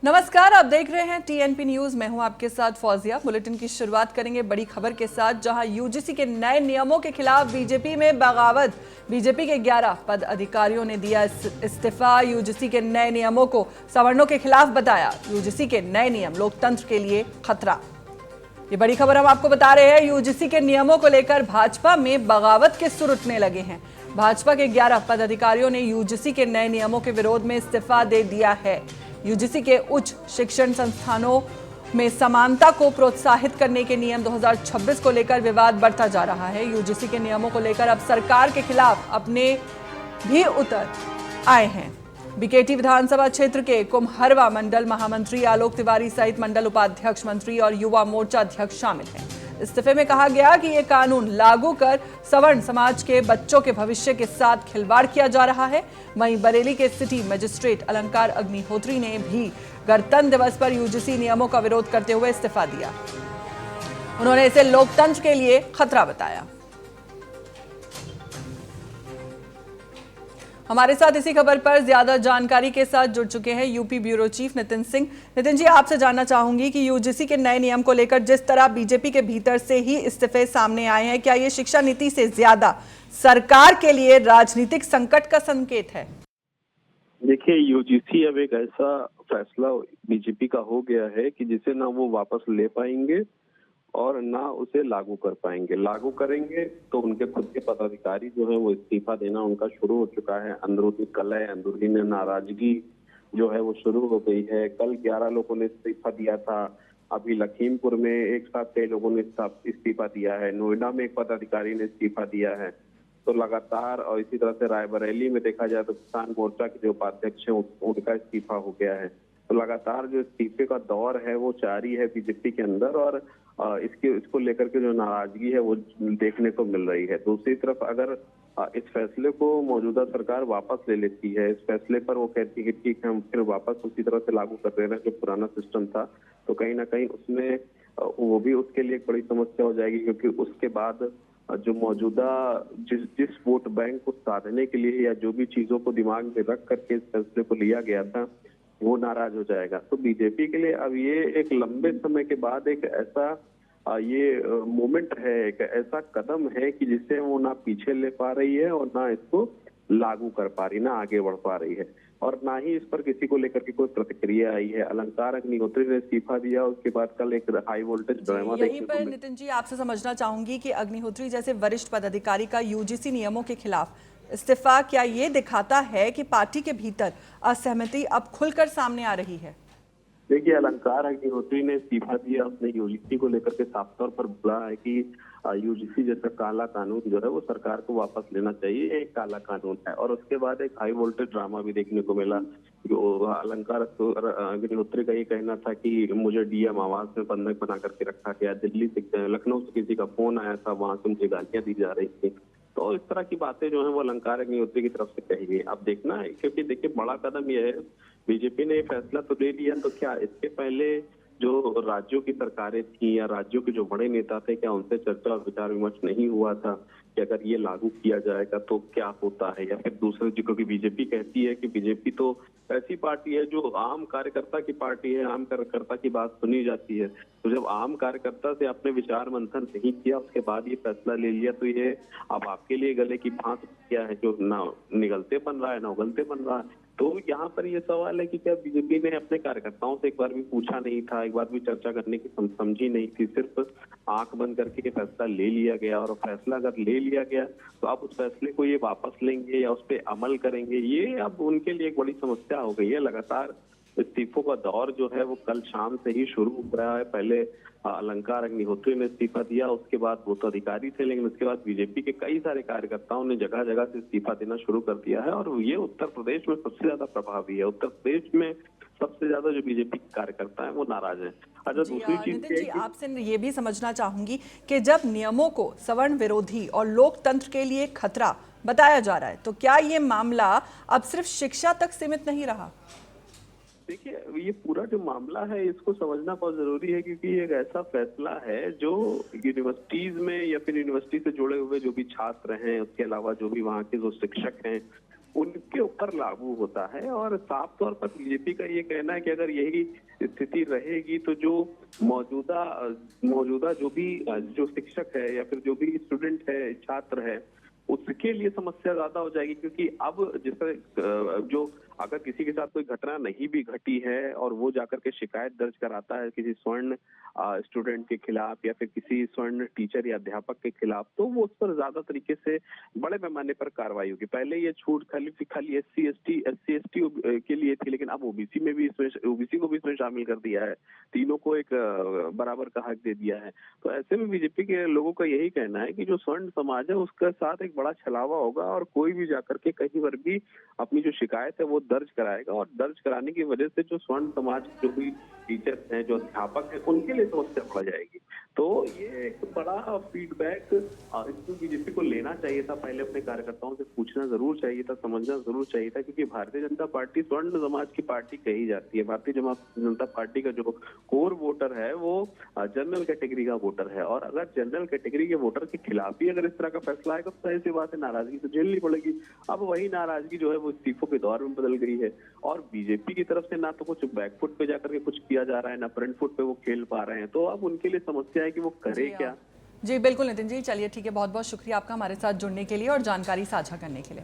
नमस्कार, आप देख रहे हैं टीएनपी न्यूज। मैं हूं आपके साथ फौजिया। बुलेटिन की शुरुआत करेंगे बड़ी खबर के साथ, जहां यूजीसी के नए नियमों के खिलाफ बीजेपी में बगावत। बीजेपी के 11 पद अधिकारियों ने दिया इस्तीफा। यूजीसी के नए नियमों को सवर्णों के खिलाफ बताया। यूजीसी के नए नियम लोकतंत्र के लिए खतरा। ये बड़ी खबर हम आपको बता रहे हैं। यूजीसी के नियमों को लेकर भाजपा में बगावत के सुर उठने लगे हैं। भाजपा के 11 पदाधिकारियों ने यूजीसी के नए नियमों के विरोध में इस्तीफा दे दिया है। यूजीसी के उच्च शिक्षण संस्थानों में समानता को प्रोत्साहित करने के नियम 2026 को लेकर विवाद बढ़ता जा रहा है। यूजीसी के नियमों को लेकर अब सरकार के खिलाफ अपने भी उतर आए हैं। बीकेटी विधानसभा क्षेत्र के कुम्हरवा मंडल महामंत्री आलोक तिवारी सहित मंडल उपाध्यक्ष, मंत्री और युवा मोर्चा अध्यक्ष शामिल हैं। इस्तीफे में कहा गया कि यह कानून लागू कर सवर्ण समाज के बच्चों के भविष्य के साथ खिलवाड़ किया जा रहा है। वहीं बरेली के सिटी मजिस्ट्रेट अलंकार अग्निहोत्री ने भी गणतंत्र दिवस पर यूजीसी नियमों का विरोध करते हुए इस्तीफा दिया। उन्होंने इसे लोकतंत्र के लिए खतरा बताया। हमारे साथ इसी खबर पर ज्यादा जानकारी के साथ जुड़ चुके हैं UP bureau chief Nitin Singh. Nitin ji, आपसे जानना चाहूंगी कि यूजीसी के नए नियम को लेकर जिस तरह बीजेपी के भीतर से ही इस्तीफे सामने आए हैं, क्या ये शिक्षा नीति से ज्यादा सरकार के लिए राजनीतिक संकट का संकेत है? देखिए, यूजीसी अब एक ऐसा फैसला बीजेपी का हो गया है कि जिसे ना वो वापस ले पाएंगे और ना उसे लागू कर पाएंगे। लागू करेंगे तो उनके खुद के पदाधिकारी जो है वो इस्तीफा देना उनका शुरू हो चुका है। अंदरूनी कलह, अंदरूनी नाराजगी जो है वो शुरू हो गई है। कल 11 लोगों ने इस्तीफा दिया था। अभी लखीमपुर में एक साथ कई लोगों ने इस्तीफा दिया है। नोएडा में एक पदाधिकारी ने इस्तीफा दिया है। तो लगातार, और इसी तरह से रायबरेली में देखा जाए तो किसान मोर्चा के जो उपाध्यक्ष हैं उनका इस्तीफा हो गया है। तो लगातार जो इस्तीफे का दौर है वो जारी है बीजेपी के अंदर, और इसको लेकर के जो नाराजगी है वो देखने को मिल रही है। दूसरी तरफ अगर इस फैसले को मौजूदा सरकार वापस ले लेती है, इस फैसले पर वो कहती है कि हम फिर वापस उसी तरह से लागू कर दे रहे हैं जो पुराना सिस्टम था, तो कहीं ना कहीं उसमें वो भी उसके लिए एक बड़ी समस्या हो जाएगी। क्योंकि उसके बाद जो मौजूदा जिस वोट बैंक को साधने के लिए या जो भी चीजों को दिमाग में रख करके इस फैसले को लिया गया था वो नाराज हो जाएगा। तो बीजेपी के लिए अब ये एक लंबे समय के बाद एक ऐसा ये मोमेंट है, एक ऐसा कदम है कि जिसे वो ना पीछे ले पा रही है और ना इसको लागू कर पा रही, ना आगे बढ़ पा रही है, और ना ही इस पर किसी को लेकर के कोई प्रतिक्रिया आई है। अलंकार अग्निहोत्री ने इस्तीफा दिया, उसके बाद कल एक हाई वोल्टेज ड्रामा यहीं पर नितिन जी आपसे समझना चाहूंगी कि अग्निहोत्री जैसे वरिष्ठ पदाधिकारी का यूजीसी नियमों के खिलाफ इस्तीफा, क्या ये दिखाता है कि पार्टी के भीतर असहमति अब खुलकर सामने आ रही है? देखिए, अलंकार अग्निहोत्री ने इस्तीफा दिया। उसने यूजीसी को लेकर के साफ तौर पर बोला है कि यूजीसी जैसा काला कानून जो है वो सरकार को वापस लेना चाहिए, एक काला कानून है। और उसके बाद एक हाई वोल्टेज ड्रामा भी देखने को मिला। जो अलंकार अग्निहोत्री का ये कहना था कि मुझे डीएम आवास में बंधक बना करके रखा गया, दिल्ली से लखनऊ से किसी का फोन आया था, वहां से मुझे गालियां दी जा रही थी। तो इस तरह की बातें जो है वो अलंकार अग्निहोत्री की तरफ से कही गई। अब देखना है, क्योंकि देखिए बड़ा कदम यह है, बीजेपी ने फैसला तो ले लिया, तो क्या इसके पहले जो राज्यों की सरकारें थी या राज्यों के जो बड़े नेता थे, क्या उनसे चर्चा और विचार विमर्श नहीं हुआ था कि अगर ये लागू किया जाएगा तो क्या होता है? या फिर दूसरे, क्योंकि बीजेपी कहती है कि बीजेपी तो ऐसी पार्टी है जो आम कार्यकर्ता की पार्टी है, आम कार्यकर्ता की बात सुनी जाती है। तो जब आम कार्यकर्ता से आपने विचार मंथन नहीं किया, उसके बाद ये फैसला ले लिया, तो ये अब आपके लिए गले की फांस क्या है, जो ना निगलते बन रहा है ना उगलते बन रहा है। तो यहाँ पर ये सवाल है कि क्या बीजेपी ने अपने कार्यकर्ताओं से एक बार भी पूछा नहीं था, एक बार भी चर्चा करने की समझी नहीं थी, सिर्फ आंख बंद करके ये फैसला ले लिया गया। और फैसला अगर ले लिया गया तो अब उस फैसले को ये वापस लेंगे या उस पर अमल करेंगे, ये अब उनके लिए एक बड़ी समस्या हो गई है। लगातार इस्तीफों का दौर जो है वो कल शाम से ही शुरू हो रहा है। पहले अलंकार अग्निहोत्री ने इस्तीफा दिया, उसके बाद वो तो अधिकारी थे, लेकिन उसके बाद बीजेपी के कई सारे कार्यकर्ताओं ने जगह जगह से इस्तीफा देना शुरू कर दिया है। और ये उत्तर प्रदेश में सबसे ज्यादा प्रभावी है। उत्तर प्रदेश में सबसे ज्यादा जो बीजेपी के कार्यकर्ता है वो नाराज है। अच्छा, दूसरी चीज नितिन जी, आपसे ये भी समझना चाहूंगी कि जब नियमों को सवर्ण विरोधी और लोकतंत्र के लिए खतरा बताया जा रहा है, तो क्या ये मामला अब सिर्फ शिक्षा तक सीमित नहीं रहा? देखिए, ये पूरा जो मामला है इसको समझना बहुत जरूरी है, क्योंकि ये एक ऐसा फैसला है जो यूनिवर्सिटीज में या फिर यूनिवर्सिटी से जुड़े हुए जो भी छात्र हैं, उसके अलावा जो भी वहाँ के जो शिक्षक हैं, उनके ऊपर लागू होता है। और साफ तौर पर बीजेपी का ये कहना है कि अगर यही स्थिति रहेगी तो जो मौजूदा जो शिक्षक है या फिर जो भी स्टूडेंट है, छात्र है, उसके लिए समस्या ज्यादा हो जाएगी। क्योंकि अब जैसे जो अगर किसी के साथ कोई घटना नहीं भी घटी है और वो जाकर के शिकायत दर्ज कराता है किसी स्वर्ण स्टूडेंट के खिलाफ या फिर किसी स्वर्ण टीचर या अध्यापक के खिलाफ, तो वो उस पर ज्यादा तरीके से बड़े पैमाने पर कार्रवाई होगी। पहले ये छूट खाली एससी एसटी के लिए थी, लेकिन अब ओबीसी में भी ओबीसी को भी इसमें शामिल कर दिया है। तीनों को एक बराबर का हक दे दिया है। तो ऐसे में बीजेपी के लोगों का यही कहना है कि जो स्वर्ण समाज है उसके साथ एक बड़ा छलावा होगा और कोई भी जाकर के कहीं पर भी अपनी जो शिकायत है वो दर्ज कराएगा। और दर्ज कराने की वजह से जो स्वर्ण समाज जो भी टीचर्स हैं, जो अध्यापक हैं, उनके लिए समस्या बढ़ जाएगी। तो ये एक बड़ा फीडबैक इसको बीजेपी को लेना चाहिए था, पहले अपने कार्यकर्ताओं से पूछना जरूर चाहिए था, समझना जरूर चाहिए था। क्योंकि भारतीय जनता पार्टी स्वर्ण समाज की पार्टी कही जाती है। भारतीय जनता पार्टी का जो कोर वोटर है वो जनरल कैटेगरी का वोटर है। और अगर जनरल कैटेगरी के वोटर के खिलाफ ही अगर इस तरह का फैसला आएगा तो जाहिर सी बात है नाराजगी तो झेलनी पड़ेगी। अब वही नाराजगी जो है वो इस्तीफों के दौर में बदल गई है। और बीजेपी की तरफ से ना तो कुछ बैकफुट पे जाकर के कुछ किया जा रहा है, ना फ्रंट फुट पे वो खेल पा रहे हैं। तो अब उनके लिए समस्या है कि वो करे क्या। जी बिल्कुल नितिन जी, चलिए ठीक है, बहुत बहुत शुक्रिया आपका हमारे साथ जुड़ने के लिए और जानकारी साझा करने के लिए।